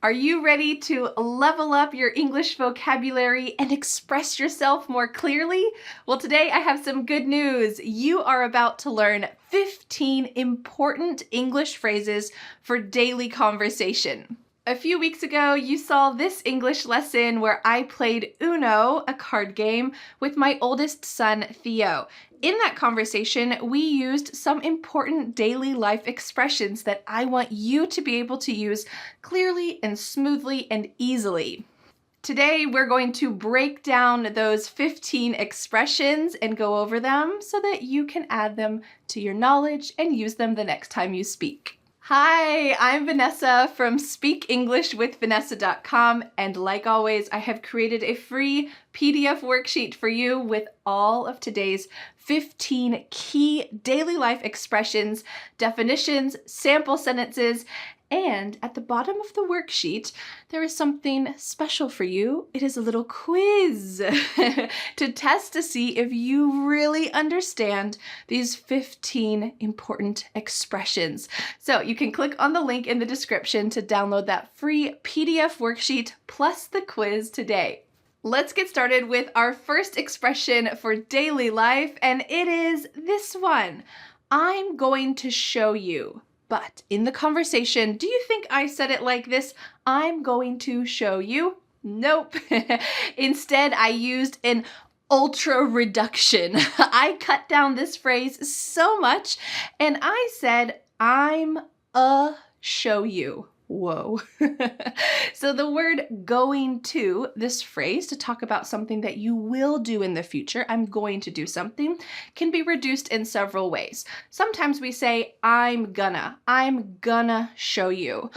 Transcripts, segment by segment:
Are you ready to level up your English vocabulary and express yourself more clearly? Well, today I have some good news. You are about to learn 15 important English phrases for daily conversation. A few weeks ago, you saw this English lesson where I played Uno, a card game, with my oldest son, Theo. In that conversation, we used some important daily life expressions that I want you to be able to use clearly and smoothly and easily. Today, we're going to break down those 15 expressions and go over them so that you can add them to your knowledge and use them the next time you speak. Hi, I'm Vanessa from speakenglishwithvanessa.com, and like always, I have created a free PDF worksheet for you with all of today's 15 key daily life expressions, definitions, sample sentences, and at the bottom of the worksheet, there is something special for you. It is a little quiz to test to see if you really understand these 15 important expressions. So you can click on the link in the description to download that free PDF worksheet plus the quiz today. Let's get started with our first expression for daily life, and it is this one. I'm going to show you. But in the conversation, do you think I said it like this? I'm going to show you. Nope. Instead, I used an ultra reduction. I cut down this phrase so much, and I said, I'm show you. Whoa. So the word going to, this phrase to talk about something that you will do in the future, I'm going to do something, can be reduced in several ways. Sometimes we say, I'm gonna show you.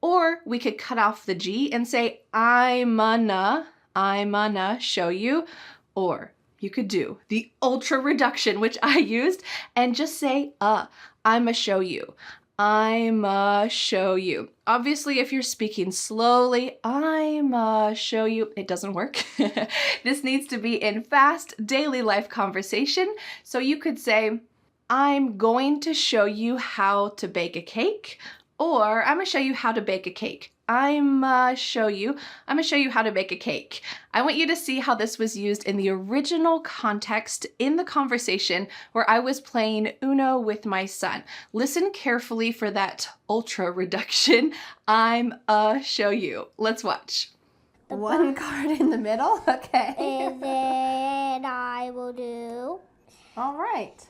Or we could cut off the G and say, I'm gonna show you. Or you could do the ultra reduction, which I used, and just say, I'ma show you. I'ma show you. Obviously, if you're speaking slowly, I'ma show you, it doesn't work. This needs to be in fast daily life conversation. So you could say, I'm going to show you how to bake a cake, or I'm gonna show you how to bake a cake. I'm show you how to bake a cake. I want you to see how this was used in the original context in the conversation where I was playing Uno with my son. Listen carefully for that ultra reduction. I'm show you. Let's watch. One card in the middle, okay. And then I will do. All right,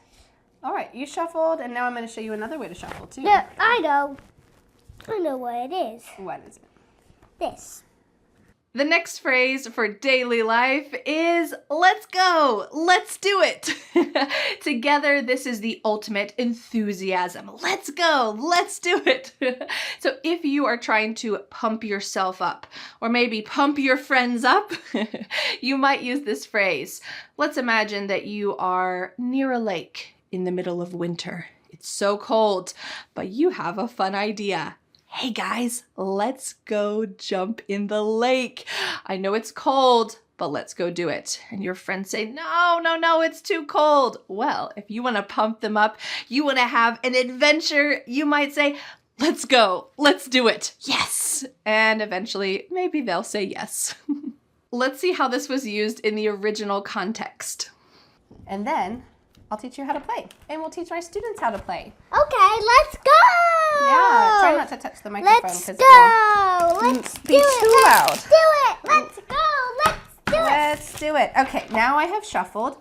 you shuffled, and now I'm going to show you another way to shuffle too. Yeah, I know what it is. What is it? This. The next phrase for daily life is let's go, let's do it. Together, this is the ultimate enthusiasm. Let's go, let's do it. So if you are trying to pump yourself up or maybe pump your friends up, you might use this phrase. Let's imagine that you are near a lake in the middle of winter. It's so cold, but you have a fun idea. Hey guys, let's go jump in the lake. I know it's cold, but let's go do it. And your friends say, no, it's too cold. Well, if you want to pump them up, you want to have an adventure, you might say, let's go, let's do it. Yes. And eventually, maybe they'll say yes. Let's see how this was used in the original context. And then I'll teach you how to play, and we'll teach my students how to play. Okay, let's go! Yeah, try not to touch the microphone Let's because go! Let's be too loud. Let's do it! Let's go! Let's do it! Let's do it. Okay, now I have shuffled.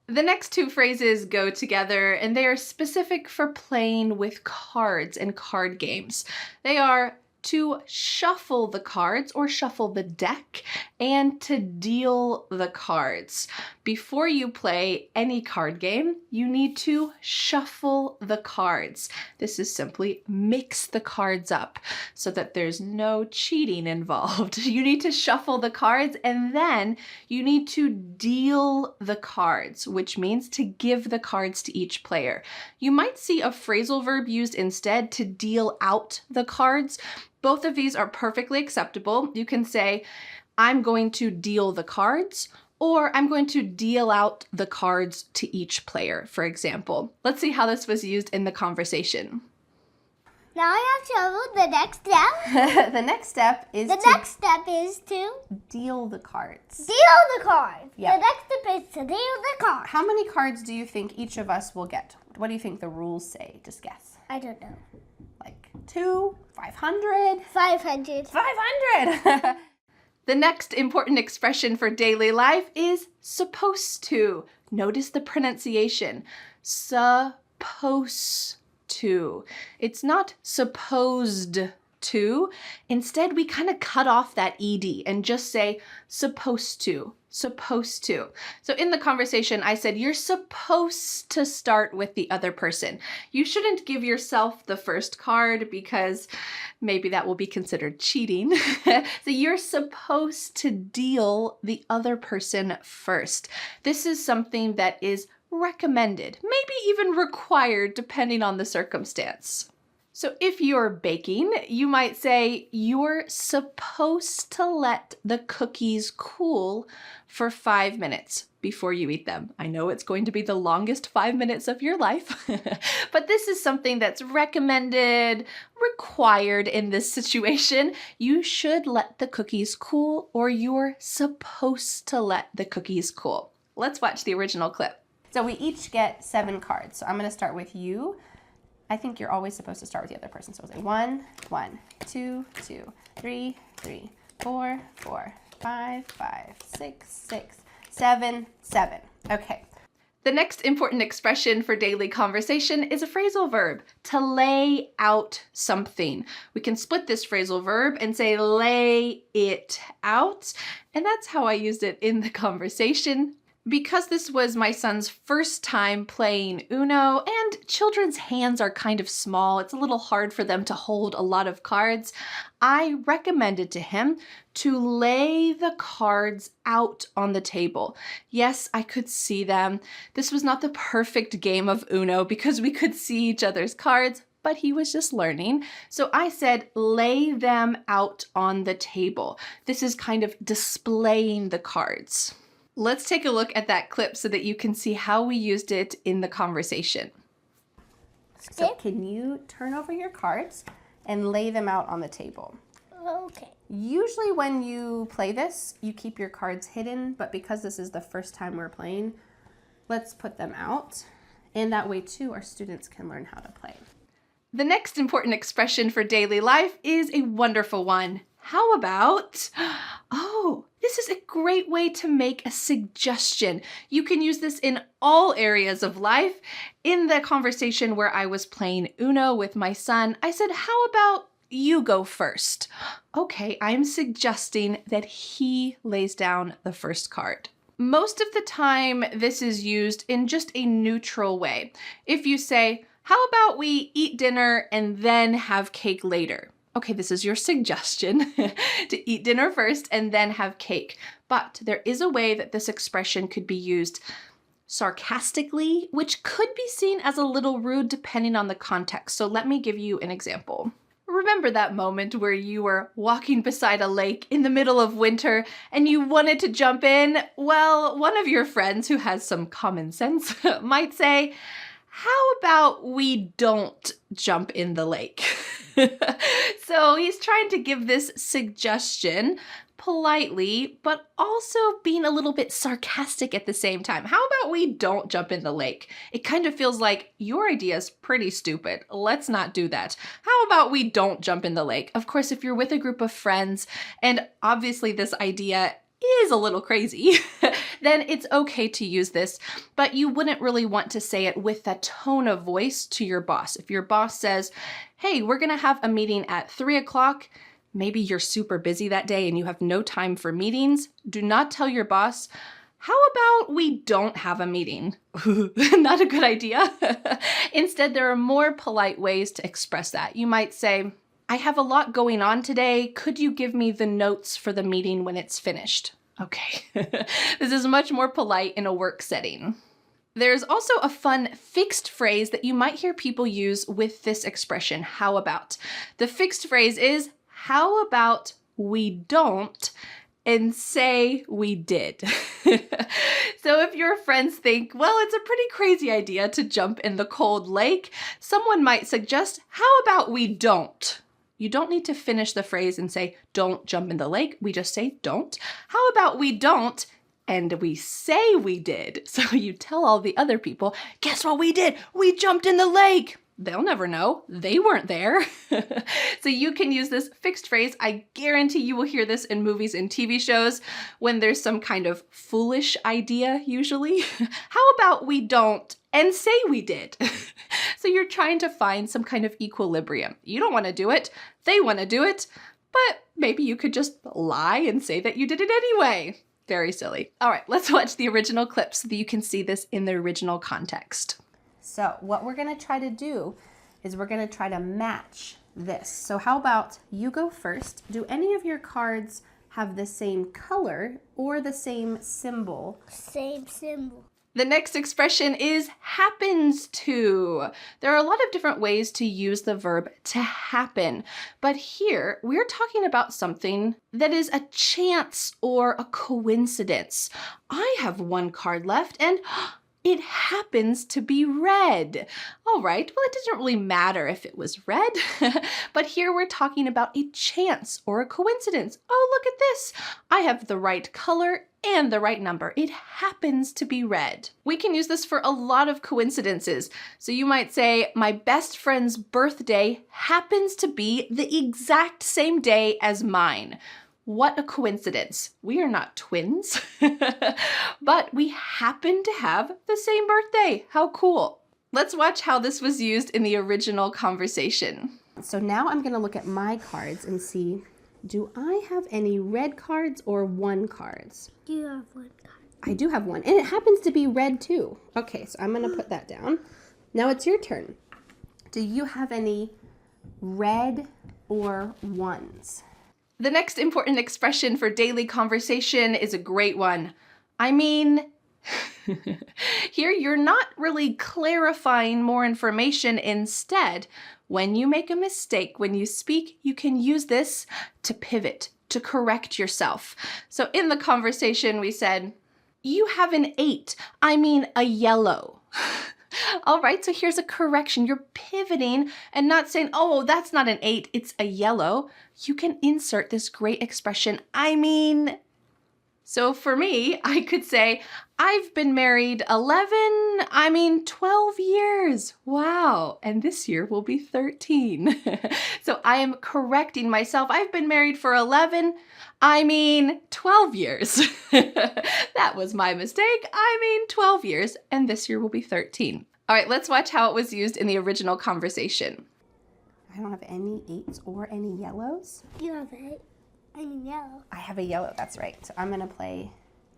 The next two phrases go together, and they are specific for playing with cards and card games. They are to shuffle the cards or shuffle the deck and to deal the cards. Before you play any card game, you need to shuffle the cards. This is simply mix the cards up so that there's no cheating involved. You need to shuffle the cards and then you need to deal the cards, which means to give the cards to each player. You might see a phrasal verb used instead to deal out the cards. Both of these are perfectly acceptable. You can say, I'm going to deal the cards, or I'm going to deal out the cards to each player, for example. Let's see how this was used in the conversation. Now I have shoveled the next step. The next step is The to next step is to deal the cards. deal the card. Yep. The next step is to deal the card. How many cards do you think each of us will get? What do you think the rules say? Just guess. I don't know. Like 2, 500? 500. 500! The next important expression for daily life is supposed to. Notice the pronunciation. Supposed to. It's not supposed to. Instead, we kind of cut off that ed and just say supposed to. Supposed to. So in the conversation, I said, you're supposed to start with the other person. You shouldn't give yourself the first card because maybe that will be considered cheating. So you're supposed to deal the other person first. This is something that is recommended, maybe even required depending on the circumstance. So if you're baking, you might say, you're supposed to let the cookies cool for 5 minutes before you eat them. I know it's going to be the longest 5 minutes of your life, but this is something that's recommended, required in this situation. You should let the cookies cool, or you're supposed to let the cookies cool. Let's watch the original clip. So we each get 7 cards. So I'm going to start with you. I think you're always supposed to start with the other person. So we'll say 1, 1, 2, 2, 3, 3, 4, 4, 5, 5, 6, 6, 7, 7. Okay. The next important expression for daily conversation is a phrasal verb, to lay out something. We can split this phrasal verb and say lay it out, and that's how I used it in the conversation. Because this was my son's first time playing Uno and children's hands are kind of small, it's a little hard for them to hold a lot of cards, I recommended to him to lay the cards out on the table. Yes, I could see them. This was not the perfect game of Uno because we could see each other's cards, but he was just learning. So I said, lay them out on the table. This is kind of displaying the cards. Let's take a look at that clip so that you can see how we used it in the conversation. So can you turn over your cards and lay them out on the table? Okay. Usually when you play this, you keep your cards hidden, but because this is the first time we're playing, let's put them out. And that way too, our students can learn how to play. The next important expression for daily life is a wonderful one. How about, oh, this is a great way to make a suggestion. You can use this in all areas of life. In the conversation where I was playing Uno with my son, I said, how about you go first? Okay, I'm suggesting that he lays down the first card. Most of the time, this is used in just a neutral way. If you say, how about we eat dinner and then have cake later? Okay, this is your suggestion to eat dinner first and then have cake. But there is a way that this expression could be used sarcastically, which could be seen as a little rude depending on the context. So let me give you an example. Remember that moment where you were walking beside a lake in the middle of winter and you wanted to jump in? Well, one of your friends who has some common sense might say, how about we don't jump in the lake? So he's trying to give this suggestion politely, but also being a little bit sarcastic at the same time. How about we don't jump in the lake? It kind of feels like your idea is pretty stupid. Let's not do that. How about we don't jump in the lake? Of course, if you're with a group of friends, and obviously this idea is a little crazy, then it's okay to use this, but you wouldn't really want to say it with that tone of voice to your boss. If your boss says, hey, we're gonna have a meeting at 3 o'clock, maybe you're super busy that day and you have no time for meetings, do not tell your boss, how about we don't have a meeting? Not a good idea. Instead, there are more polite ways to express that. You might say, I have a lot going on today. Could you give me the notes for the meeting when it's finished? Okay. This is much more polite in a work setting. There's also a fun fixed phrase that you might hear people use with this expression, how about. The fixed phrase is, how about we don't, and say we did. So if your friends think, well, it's a pretty crazy idea to jump in the cold lake, someone might suggest, how about we don't? You don't need to finish the phrase and say, don't jump in the lake. We just say don't. How about we don't? And we say we did. So you tell all the other people, guess what we did? We jumped in the lake. They'll never know. They weren't there. So you can use this fixed phrase. I guarantee you will hear this in movies and TV shows when there's some kind of foolish idea, usually. How about we don't and say we did? So you're trying to find some kind of equilibrium. You don't want to do it. They want to do it. But maybe you could just lie and say that you did it anyway. Very silly. All right, let's watch the original clip so that you can see this in the original context. So what we're going to try to do is we're going to try to match this. So how about you go first? Do any of your cards have the same color or the same symbol? Same symbol. The next expression is happens to. There are a lot of different ways to use the verb to happen, but here we're talking about something that is a chance or a coincidence. I have one card left and it happens to be red. All right, well, it doesn't really matter if it was red, but here we're talking about a chance or a coincidence. Oh, look at this. I have the right color and the right number. It happens to be red. We can use this for a lot of coincidences. So you might say, my best friend's birthday happens to be the exact same day as mine. What a coincidence. We are not twins, but we happen to have the same birthday. How cool. Let's watch how this was used in the original conversation. So now I'm going to look at my cards and see, do I have any red cards or one cards? You have one card. I do have one, and it happens to be red too. Okay, so I'm going to put that down. Now it's your turn. Do you have any red or ones? The next important expression for daily conversation is a great one. I mean, here you're not really clarifying more information. Instead, when you make a mistake, when you speak, you can use this to pivot, to correct yourself. So in the conversation, we said, you have an 8. I mean a yellow. All right, so here's a correction. You're pivoting and not saying, oh, that's not an 8, it's a yellow. You can insert this great expression, I mean. So for me, I could say, I've been married 12 years. Wow, and this year will be 13. So I am correcting myself. I've been married for 12 years. That was my mistake. 12 years, and this year will be 13. All right, let's watch how it was used in the original conversation. I don't have any 8s or any yellows. You have it. I mean yellow. I have a yellow, that's right. So I'm going to play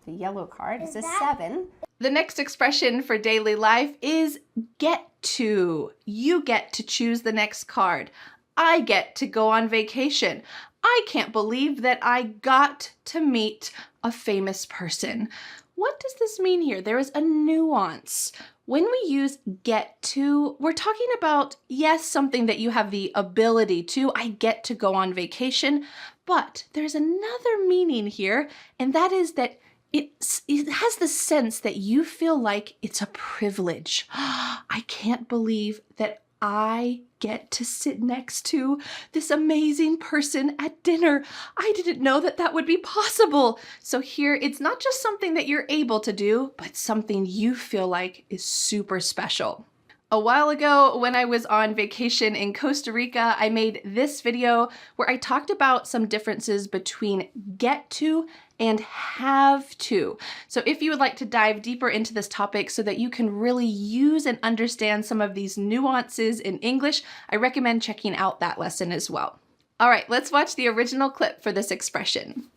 the yellow card. It's a 7. The next expression for daily life is get to. You get to choose the next card. I get to go on vacation. I can't believe that I got to meet a famous person. What does this mean here? There is a nuance. When we use get to, we're talking about, yes, something that you have the ability to. I get to go on vacation, but there's another meaning here, and that is that it has the sense that you feel like it's a privilege. I can't believe that I get to sit next to this amazing person at dinner. I didn't know that that would be possible. So here, it's not just something that you're able to do, but something you feel like is super special. A while ago, when I was on vacation in Costa Rica, I made this video where I talked about some differences between get to and have to. So if you would like to dive deeper into this topic so that you can really use and understand some of these nuances in English, I recommend checking out that lesson as well. All right, let's watch the original clip for this expression.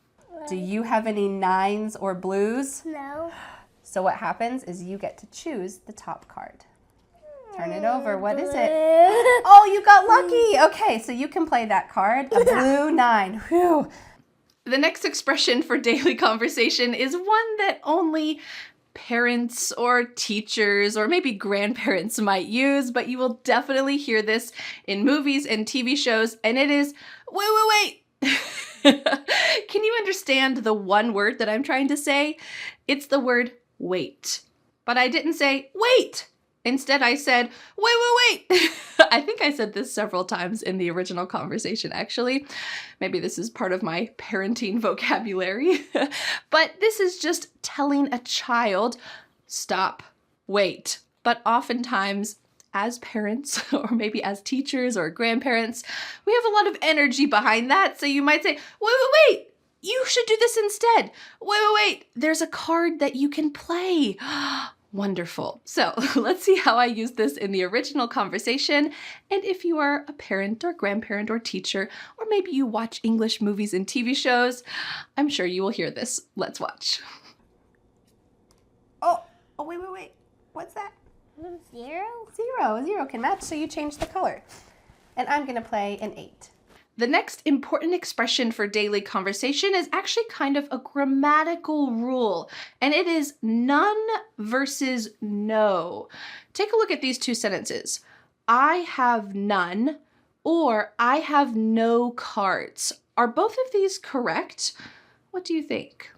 Do you have any 9s or blues? No. So what happens is you get to choose the top card. Turn it over. What is it? Blue. Oh, you got lucky. Okay, so you can play that card. A blue 9. Whew. The next expression for daily conversation is one that only parents or teachers or maybe grandparents might use, but you will definitely hear this in movies and TV shows, and it is, wait. Can you understand the one word that I'm trying to say? It's the word wait. But I didn't say wait. Instead, I said, wait. I think I said this several times in the original conversation, actually. Maybe this is part of my parenting vocabulary. But this is just telling a child, stop, wait. But oftentimes, as parents, or maybe as teachers or grandparents, we have a lot of energy behind that. So you might say, wait. You should do this instead. Wait. There's a card that you can play. Wonderful. So let's see how I use this in the original conversation. And if you are a parent or grandparent or teacher, or maybe you watch English movies and TV shows, I'm sure you will hear this. Let's watch. Oh, wait. What's that? 0? Zero can match, so you change the color. And I'm gonna play an 8. The next important expression for daily conversation is actually kind of a grammatical rule, and it is none versus no. Take a look at these two sentences. I have none, or I have no cards. Are both of these correct? What do you think?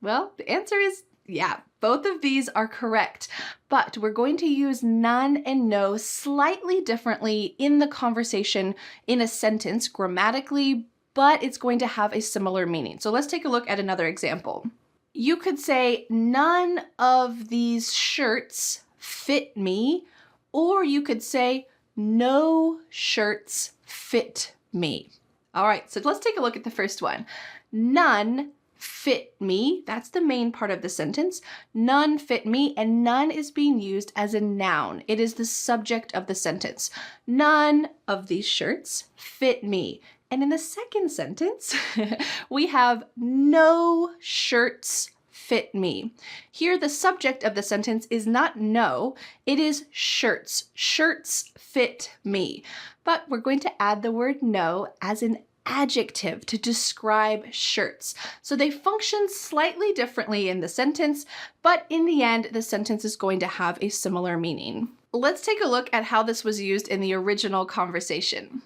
Well, the answer is yeah, both of these are correct, but we're going to use none and no slightly differently in the conversation in a sentence grammatically, but it's going to have a similar meaning. So let's take a look at another example. You could say, none of these shirts fit me, or you could say, no shirts fit me. All right, so let's take a look at the first one. None fit me. That's the main part of the sentence. None fit me, and none is being used as a noun. It is the subject of the sentence. None of these shirts fit me. And in the second sentence, we have no shirts fit me. Here, the subject of the sentence is not no, it is shirts. Shirts fit me. But we're going to add the word no as an adjective to describe shirts. So they function slightly differently in the sentence, but in the end, the sentence is going to have a similar meaning. Let's take a look at how this was used in the original conversation.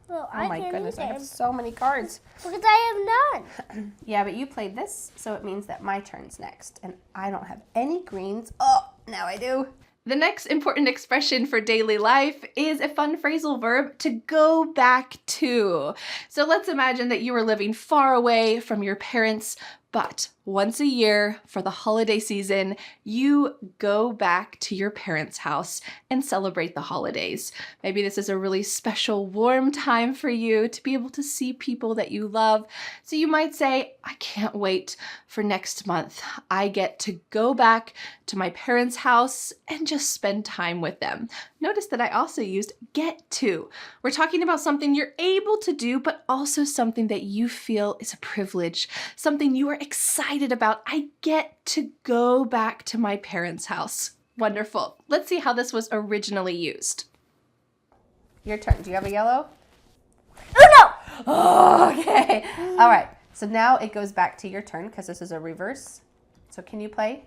Well, Oh my goodness, I have so many cards. Because I have none. Yeah, but you played this, so it means that my turn's next, and I don't have any greens. Oh, now I do. The next important expression for daily life is a fun phrasal verb, to go back to. So let's imagine that you are living far away from your parents, but once a year for the holiday season, you go back to your parents' house and celebrate the holidays. Maybe this is a really special, warm time for you to be able to see people that you love. So you might say, I can't wait for next month. I get to go back to my parents' house and just spend time with them. Notice that I also used get to. We're talking about something you're able to do, but also something that you feel is a privilege, something you are excited about. I get to go back to my parents' house. Wonderful. Let's see how this was originally used. Your turn. Do you have a yellow? Oh no! Oh, okay. All right. So now it goes back to your turn because this is a reverse. So can you play?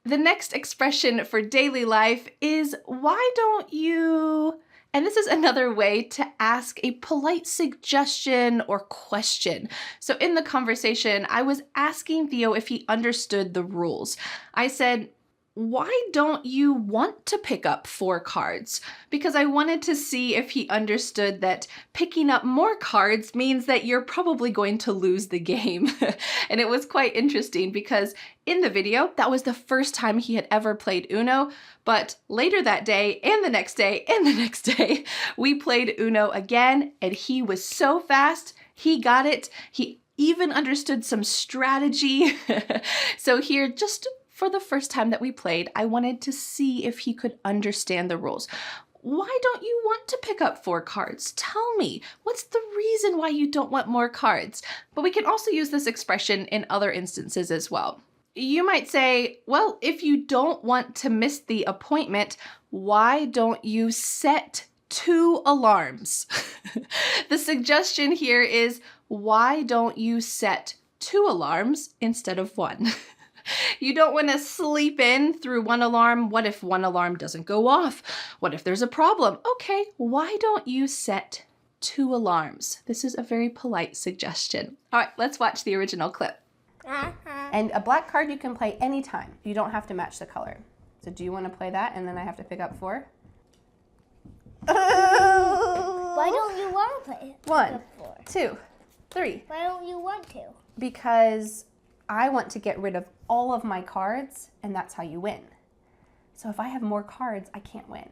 The next expression for daily life is, why don't you? And this is another way to ask a polite suggestion or question. So in the conversation, I was asking Theo if he understood the rules. I said, why don't you want to pick up 4 cards? Because I wanted to see if he understood that picking up more cards means that you're probably going to lose the game. And it was quite interesting because in the video, that was the first time he had ever played Uno. But later that day and the next day and the next day, we played Uno again, and he was so fast, he got it. He even understood some strategy. So here, just for the first time that we played, I wanted to see if he could understand the rules. Why don't you want to pick up 4 cards? Tell me, what's the reason why you don't want more cards? But we can also use this expression in other instances as well. You might say, well, if you don't want to miss the appointment, why don't you set 2 alarms? The suggestion here is, why don't you set 2 alarms instead of 1? You don't want to sleep in through 1 alarm. What if 1 alarm doesn't go off? What if there's a problem? Okay, why don't you set 2 alarms. This is a very polite suggestion. All right, let's watch the original clip. And a black card you can play anytime. You don't have to match the color. So do you want to play that and then I have to pick up 4? Why don't you want to play? 1, 2, 3. Why don't you want to? Because I want to get rid of all of my cards and that's how you win. So if I have more cards, I can't win.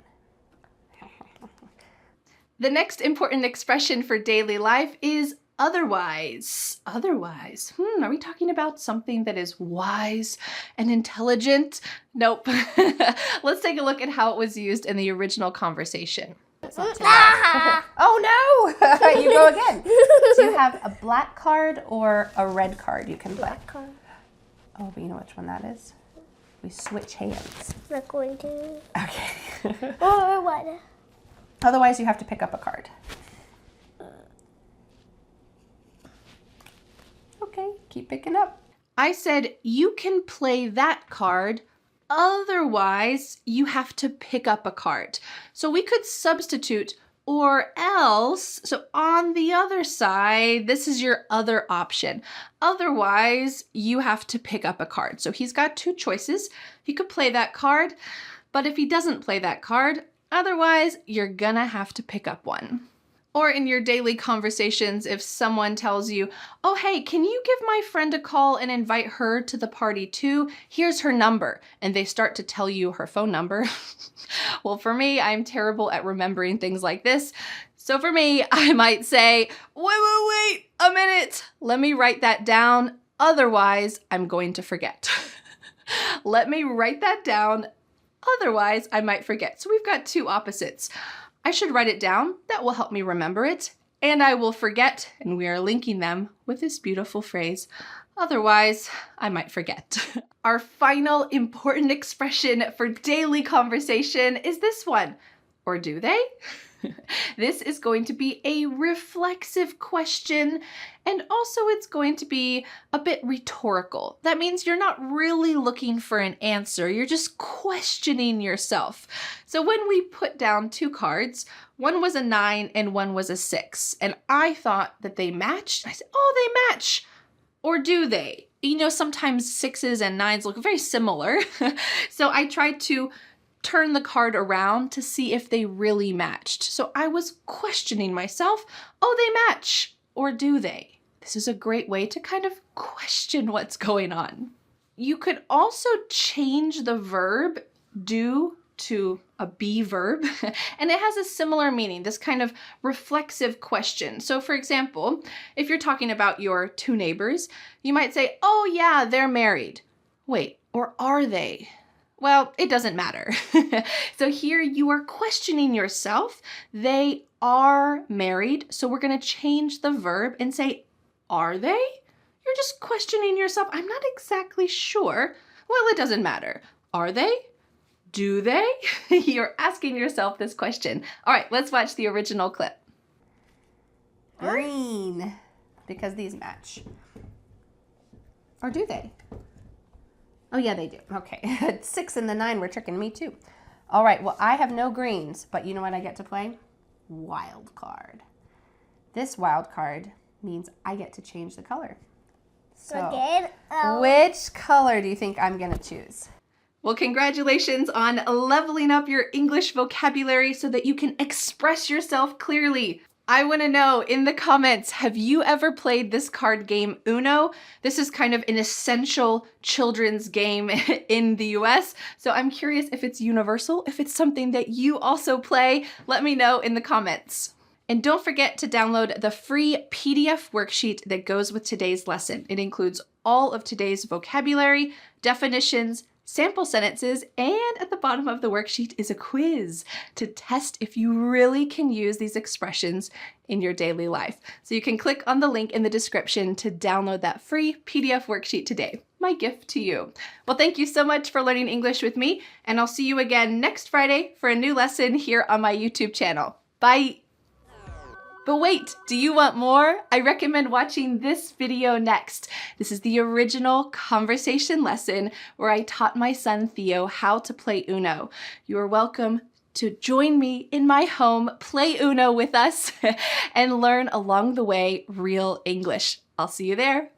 The next important expression for daily life is otherwise. Otherwise. Are we talking about something that is wise and intelligent? Nope. Let's take a look at how it was used in the original conversation. Oh no! You go again. So you have a black card or a red card you can play. Black card. Oh, but you know which one that is? We switch hands. Not going to. Okay. Or what? Otherwise, you have to pick up a card. Okay, keep picking up. I said you can play that card, otherwise you have to pick up a card. So we could substitute or else. So on the other side, this is your other option. Otherwise, you have to pick up a card. So he's got 2 choices. He could play that card, but if he doesn't play that card, otherwise, you're gonna have to pick up one. Or in your daily conversations, if someone tells you, oh, hey, can you give my friend a call and invite her to the party too? Here's her number. And they start to tell you her phone number. Well, for me, I'm terrible at remembering things like this. So for me, I might say, wait a minute. Let me write that down. Otherwise, I'm going to forget. Let me write that down. Otherwise, I might forget. So we've got 2 opposites. I should write it down. That will help me remember it. And I will forget. And we are linking them with this beautiful phrase. Otherwise, I might forget. Our final important expression for daily conversation is this one. Or do they? This is going to be a reflexive question, and also it's going to be a bit rhetorical. That means you're not really looking for an answer, you're just questioning yourself. So when we put down 2 cards, one was a 9 and one was a 6, and I thought that they matched. I said, oh, they match. Or do they? You know, sometimes 6s and 9s look very similar. So I tried to turn the card around to see if they really matched. So I was questioning myself, oh, they match, or do they? This is a great way to kind of question what's going on. You could also change the verb do to a be verb, and it has a similar meaning, this kind of reflexive question. So for example, if you're talking about your 2 neighbors, you might say, oh yeah, they're married. Wait, or are they? Well, it doesn't matter. So here you are questioning yourself. They are married. So we're going to change the verb and say, are they? You're just questioning yourself. I'm not exactly sure. Well, it doesn't matter. Are they? Do they? You're asking yourself this question. All right, let's watch the original clip. Green, because these match. Or do they? Oh yeah, they do. Okay, 6 and the 9 were tricking me too. All right, well, I have no greens, but you know what I get to play? Wild card. This wild card means I get to change the color. So, Again? which color do you think I'm gonna choose? Well, congratulations on leveling up your English vocabulary so that you can express yourself clearly. I want to know in the comments, have you ever played this card game Uno? This is kind of an essential children's game in the US. So I'm curious if it's universal, if it's something that you also play. Let me know in the comments. And don't forget to download the free PDF worksheet that goes with today's lesson. It includes all of today's vocabulary, definitions, sample sentences, and at the bottom of the worksheet is a quiz to test if you really can use these expressions in your daily life. So you can click on the link in the description to download that free PDF worksheet today. My gift to you. Well, thank you so much for learning English with me, and I'll see you again next Friday for a new lesson here on my YouTube channel. Bye! But wait, do you want more? I recommend watching this video next. This is the original conversation lesson where I taught my son Theo how to play Uno. You are welcome to join me in my home, play Uno with us, and learn along the way real English. I'll see you there.